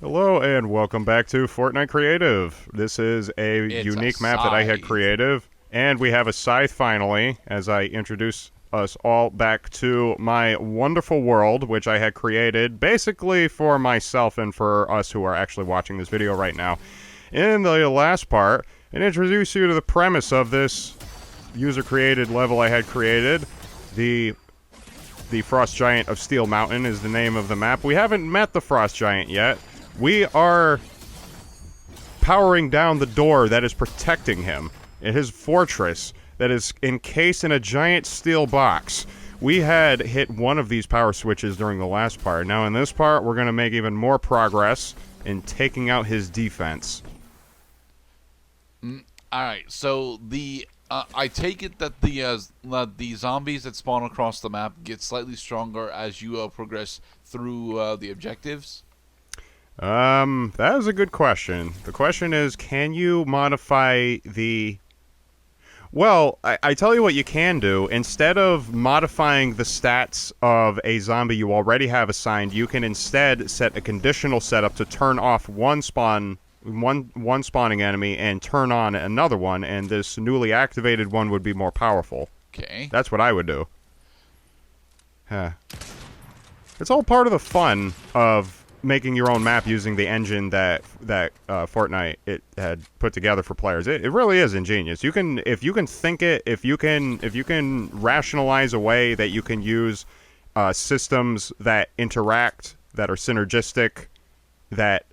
Hello and welcome back to Fortnite Creative. This is a It's a unique map that I had scythe. creative, and we have a scythe finally, as I introduce us all back to my wonderful world, which I had created basically for myself and for us who are actually watching this video right now. In the last part, and introduce you to the premise of this user-created level I had created. The Frost Giant of Steel Mountain is the name of the map. We haven't met the Frost Giant yet. We are powering down the door that is protecting him in his fortress that is encased in a giant steel box. We had hit one of these power switches during the last part. Now in this part, we're going to make even more progress in taking out his defense. All right, so I take it that the zombies that spawn across the map get slightly stronger as you progress through the objectives. That is a good question. The question is, can you modify the... Well, I tell you what you can do. Instead of modifying the stats of a zombie you already have assigned, you can instead set a conditional setup to turn off one spawning enemy and turn on another one, and this newly activated one would be more powerful. Okay. That's what I would do. Huh. It's all part of the fun of making your own map using the engine that Fortnite it had put together for players. It really is ingenious. You can, if you can think it, if you can rationalize a way that you can use systems that interact, that are synergistic, that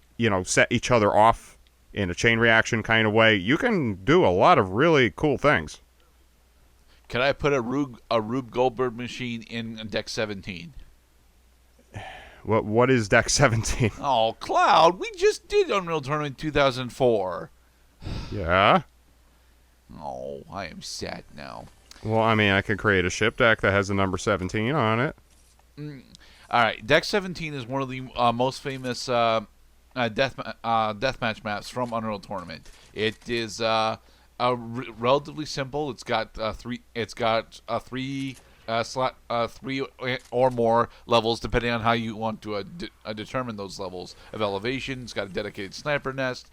set each other off in a chain reaction kind of way, you can do a lot of really cool things. Can I put a Rube Goldberg machine in Deck 17? What is Deck 17? Oh, Cloud, we just did Unreal Tournament 2004. Yeah. Oh, I am sad now. Well, I mean, I could create a ship deck that has the number 17 on it. All right, Deck 17 is one of the most famous deathmatch maps from Unreal Tournament. It is relatively simple. It's got three. It's got three three or more levels, depending on how you want to determine those levels of elevation. It's got a dedicated sniper nest,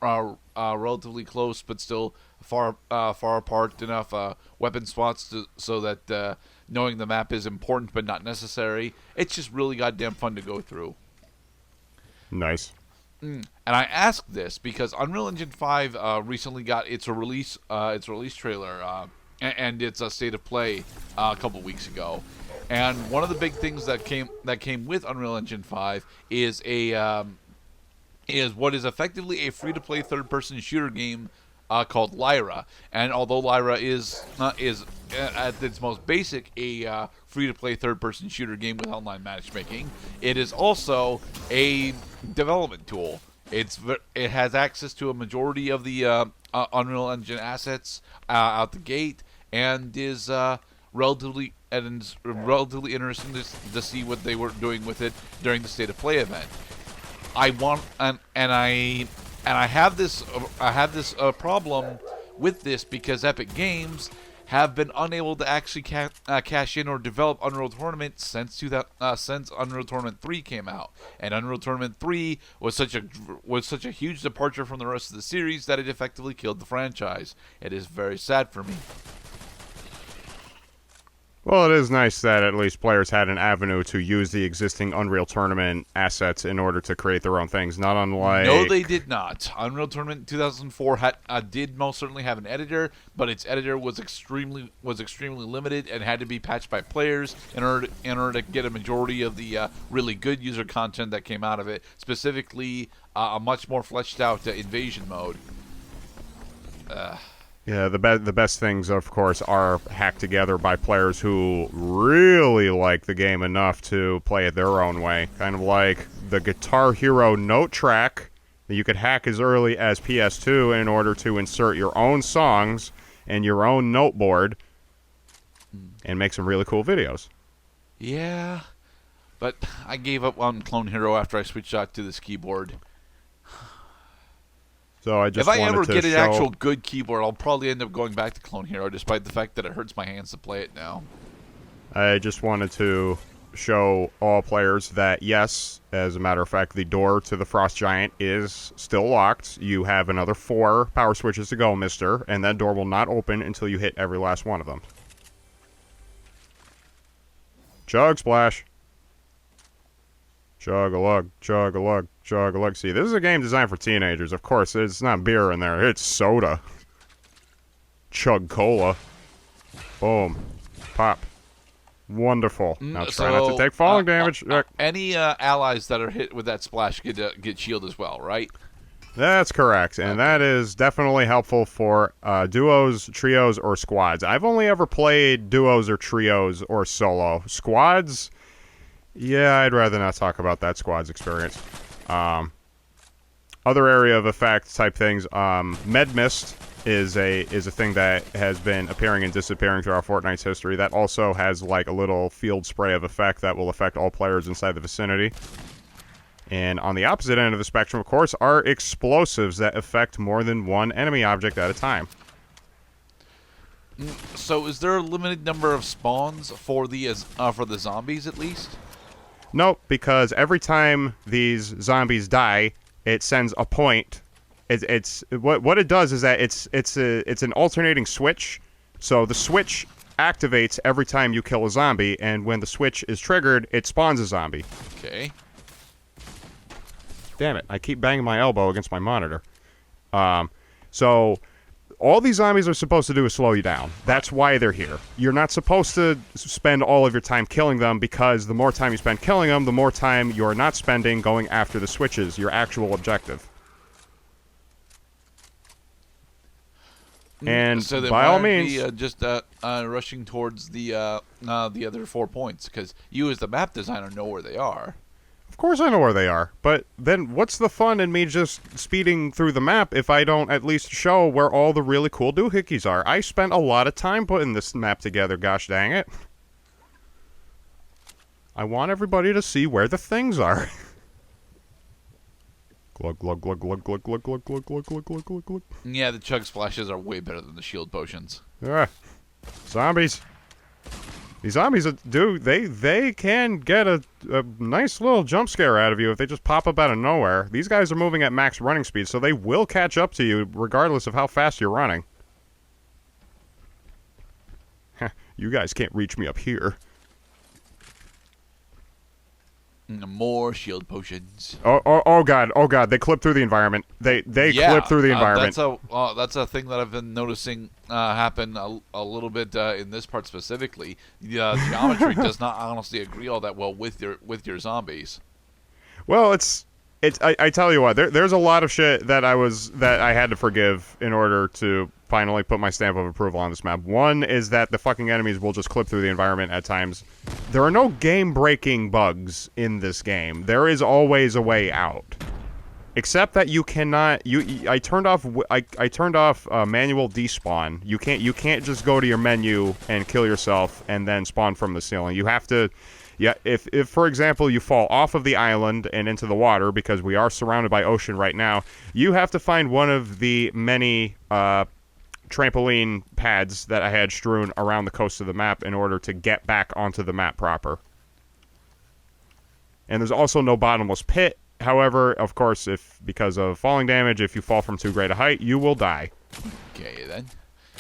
relatively close but still far apart enough weapon spots so that knowing the map is important but not necessary. It's just really goddamn fun to go through. Nice. And I ask this because Unreal Engine 5 recently got its release trailer and its state of play a couple weeks ago. And one of the big things that came with Unreal Engine 5 is what is effectively a free-to-play third-person shooter game called Lyra. And although Lyra is at its most basic a free-to-play third-person shooter game with online matchmaking, it is also a development tool. It has access to a majority of the Unreal Engine assets out the gate, and is relatively interesting to see what they were doing with it during the State of Play event. I have this problem with this because Epic Games have been unable to actually cash in or develop Unreal Tournament since Unreal Tournament 3 came out, and Unreal Tournament 3 was such a huge departure from the rest of the series that it effectively killed the franchise. It is very sad for me. Well, it is nice that at least players had an avenue to use the existing Unreal Tournament assets in order to create their own things, not unlike... No, they did not. Unreal Tournament 2004 did most certainly have an editor, but its editor was extremely limited and had to be patched by players in order to get a majority of the really good user content that came out of it, specifically a much more fleshed out invasion mode. Yeah, the best things, of course, are hacked together by players who really like the game enough to play it their own way. Kind of like the Guitar Hero note track that you could hack as early as PS2 in order to insert your own songs and your own note board and make some really cool videos. Yeah, but I gave up on Clone Hero after I switched out to this keyboard. So I just if I wanted ever to get an show... actual good keyboard, I'll probably end up going back to Clone Hero, despite the fact that it hurts my hands to play it now. I just wanted to show all players that, yes, as a matter of fact, the door to the Frost Giant is still locked. You have another 4 power switches to go, mister, and that door will not open until you hit every last one of them. Chug splash. Chug-a-lug, chug-a-lug, chug-a-lug. See, this is a game designed for teenagers. Of course, it's not beer in there. It's soda. Chug cola. Boom. Pop. Wonderful. Now try not to take falling damage. Any allies that are hit with that splash get shield as well, right? That's correct, and that is definitely helpful for duos, trios, or squads. I've only ever played duos or trios or solo. Squads, yeah, I'd rather not talk about that squad's experience. Other area of effect type things, Med Mist is a thing that has been appearing and disappearing throughout Fortnite's history. That also has like a little field spray of effect that will affect all players inside the vicinity. And on the opposite end of the spectrum, of course, are explosives that affect more than one enemy object at a time. So is there a limited number of spawns for the zombies at least? Nope, because every time these zombies die, it sends a point. It's what it does is that it's an alternating switch. So the switch activates every time you kill a zombie, and when the switch is triggered, it spawns a zombie. Okay. Damn it, I keep banging my elbow against my monitor. So all these zombies are supposed to do is slow you down. That's why they're here. You're not supposed to spend all of your time killing them, because the more time you spend killing them, the more time you're not spending going after the switches, your actual objective. And so by all means, just rushing towards the other 4 points, because you as the map designer know where they are. Of course I know where they are, but then what's the fun in me just speeding through the map if I don't at least show where all the really cool doohickeys are? I spent a lot of time putting this map together, gosh dang it. I want everybody to see where the things are. Glug, glug, glug, glug, glug, glug, glug, glug, glug, glug, glug, glug, glug. Yeah, the chug splashes are way better than the shield potions. Zombies. These zombies, dude, they can get a nice little jump scare out of you if they just pop up out of nowhere. These guys are moving at max running speed, so they will catch up to you regardless of how fast you're running. You guys can't reach me up here. More shield potions. Oh god, they clip through the environment. They clip through the environment. That's a thing that I've been noticing happen a little bit in this part specifically. The geometry does not honestly agree all that well with your zombies. Well, I tell you what, there's a lot of shit that I had to forgive in order to finally put my stamp of approval on this map. One is that the fucking enemies will just clip through the environment at times. There are no game-breaking bugs in this game. There is always a way out. Except that you cannot. I turned off manual despawn. You can't just go to your menu and kill yourself and then spawn from the ceiling. You have to. Yeah, if for example you fall off of the island and into the water, because we are surrounded by ocean right now, you have to find one of the many trampoline pads that I had strewn around the coast of the map in order to get back onto the map proper. And there's also no bottomless pit. However, of course, because of falling damage, if you fall from too great a height, you will die. Okay, then.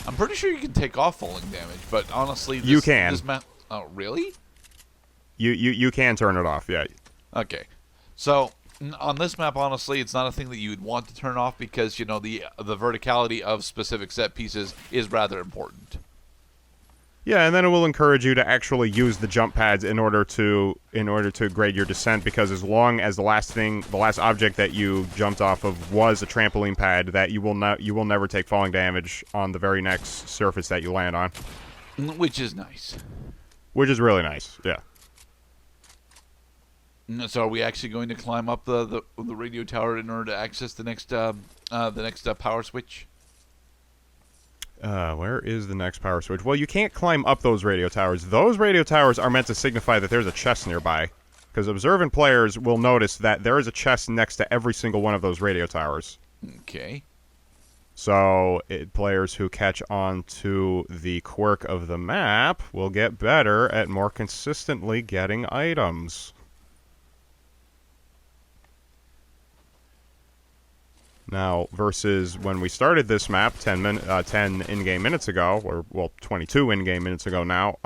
I'm pretty sure you can take off falling damage, but honestly, you can. This map. Oh, really? You can turn it off, yeah. Okay. So, on this map, honestly, it's not a thing that you would want to turn off because, the verticality of specific set pieces is rather important. Yeah, and then it will encourage you to actually use the jump pads in order to grade your descent, because as long as the last object that you jumped off of was a trampoline pad, that you will never take falling damage on the very next surface that you land on. Which is nice. Which is really nice, yeah. So are we actually going to climb up the radio tower in order to access the next power switch? Where is the next power switch? Well, you can't climb up those radio towers. Those radio towers are meant to signify that there's a chest nearby, because observant players will notice that there is a chest next to every single one of those radio towers. Okay. So players who catch on to the quirk of the map will get better at more consistently getting items. Now, versus when we started this map 10 in-game minutes ago, or, well, 22 in-game minutes ago now,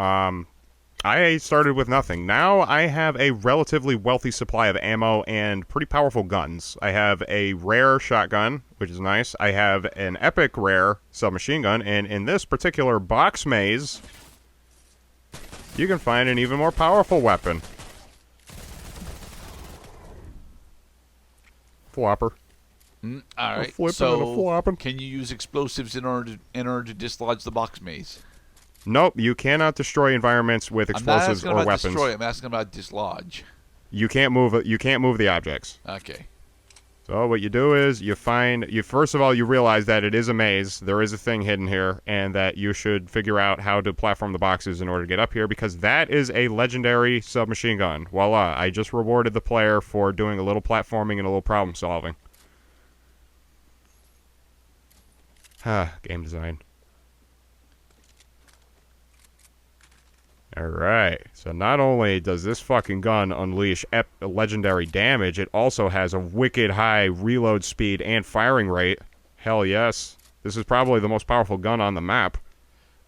I started with nothing. Now I have a relatively wealthy supply of ammo and pretty powerful guns. I have a rare shotgun, which is nice. I have an epic rare submachine gun, and in this particular box maze, you can find an even more powerful weapon. Flopper. All right. So, can you use explosives in order to dislodge the box maze? Nope, you cannot destroy environments with explosives or weapons. I'm not asking about destroy. I'm asking about dislodge. You can't move. You can't move the objects. Okay. So what you do is first of all you realize that it is a maze. There is a thing hidden here, and that you should figure out how to platform the boxes in order to get up here, because that is a legendary submachine gun. Voila! I just rewarded the player for doing a little platforming and a little problem solving. Game design. Alright, so not only does this fucking gun unleash legendary damage, it also has a wicked high reload speed and firing rate. Hell yes. This is probably the most powerful gun on the map.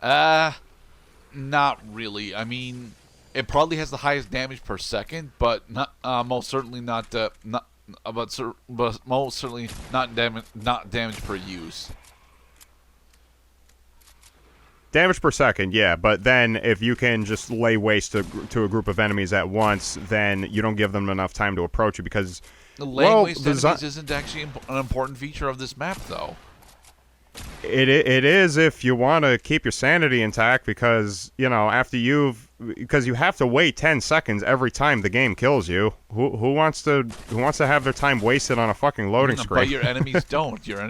Not really. I mean, it probably has the highest damage per second, but not most certainly not most certainly not damage per use. Damage per second, yeah, but then if you can just lay waste to a group of enemies at once, then you don't give them enough time to approach you, because... Laying waste enemies isn't actually an important feature of this map, though. It is if you want to keep your sanity intact, because, you know, because you have to wait 10 seconds every time the game kills you. Who wants to have their time wasted on a fucking loading screen? But your enemies don't. Your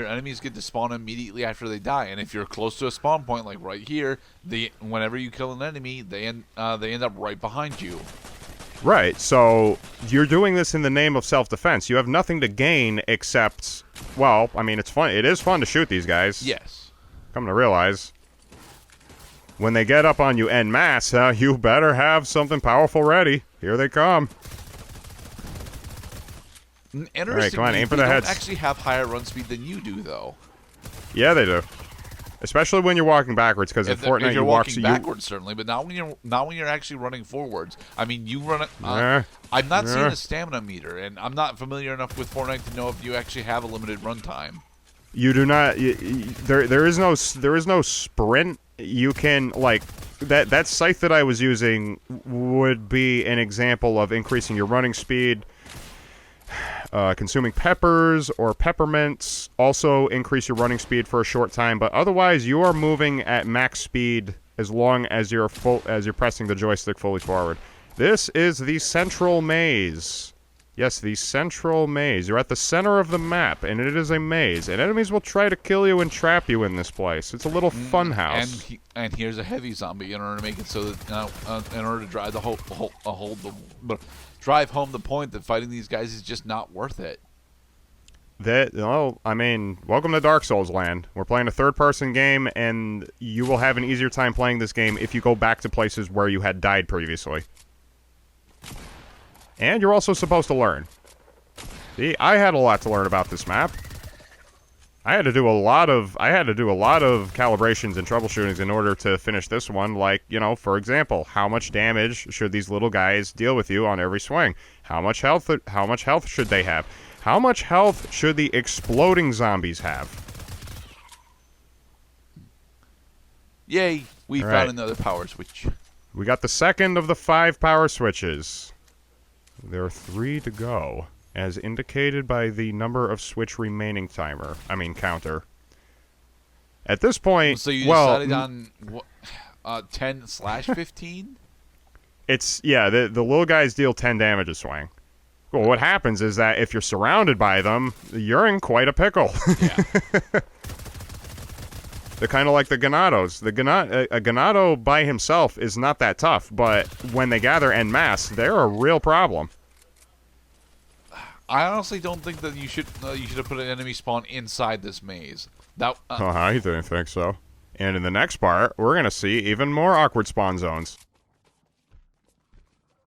enemies get to spawn immediately after they die, and if you're close to a spawn point, like right here, whenever you kill an enemy, they end up right behind you. Right, so you're doing this in the name of self-defense. You have nothing to gain except, well, I mean, it's fun. It is fun to shoot these guys. Yes. Come to realize, when they get up on you en masse, you better have something powerful ready. Here they come. Interestingly, all right, come on, aim for the heads. They don't actually have higher run speed than you do, though. Yeah, they do. Especially when you're walking backwards, because in Fortnite you're walking backwards, certainly, but not when you're actually running forwards. I mean, you run. I'm not seeing a stamina meter, and I'm not familiar enough with Fortnite to know if you actually have a limited runtime. You do not. There is no sprint. You can, like, that scythe that I was using would be an example of increasing your running speed. Consuming peppers or peppermints also increase your running speed for a short time, but otherwise you are moving at max speed as long as you're pressing the joystick fully forward. This is the central maze. Yes, the central maze. You're at the center of the map, and it is a maze, and enemies will try to kill you and trap you in this place. It's a little fun house. And here's a heavy zombie in order to make it so that in order to drive drive home the point that fighting these guys is just not worth it. I mean, welcome to Dark Souls land. We're playing a third-person game, and you will have an easier time playing this game if you go back to places where you had died previously. And you're also supposed to learn. See, I had a lot to learn about this map. I had to do a lot of calibrations and troubleshootings in order to finish this one. Like, you know, for example, how much damage should these little guys deal with you on every swing? How much health should they have? How much health should the exploding zombies have? Yay, we found another power switch. We got the second of the 5 power switches. There are 3 to go, as indicated by the number of switch remaining counter. At this point, so you decided on 10/15? It's, yeah, the little guys deal 10 damage a swing. Well, what happens is that if you're surrounded by them, you're in quite a pickle. Yeah. They're kind of like the Ganados. A Ganado by himself is not that tough, but when they gather en masse, they're a real problem. I honestly don't think that you should have put an enemy spawn inside this maze. That I didn't think so. And in the next part, we're going to see even more awkward spawn zones.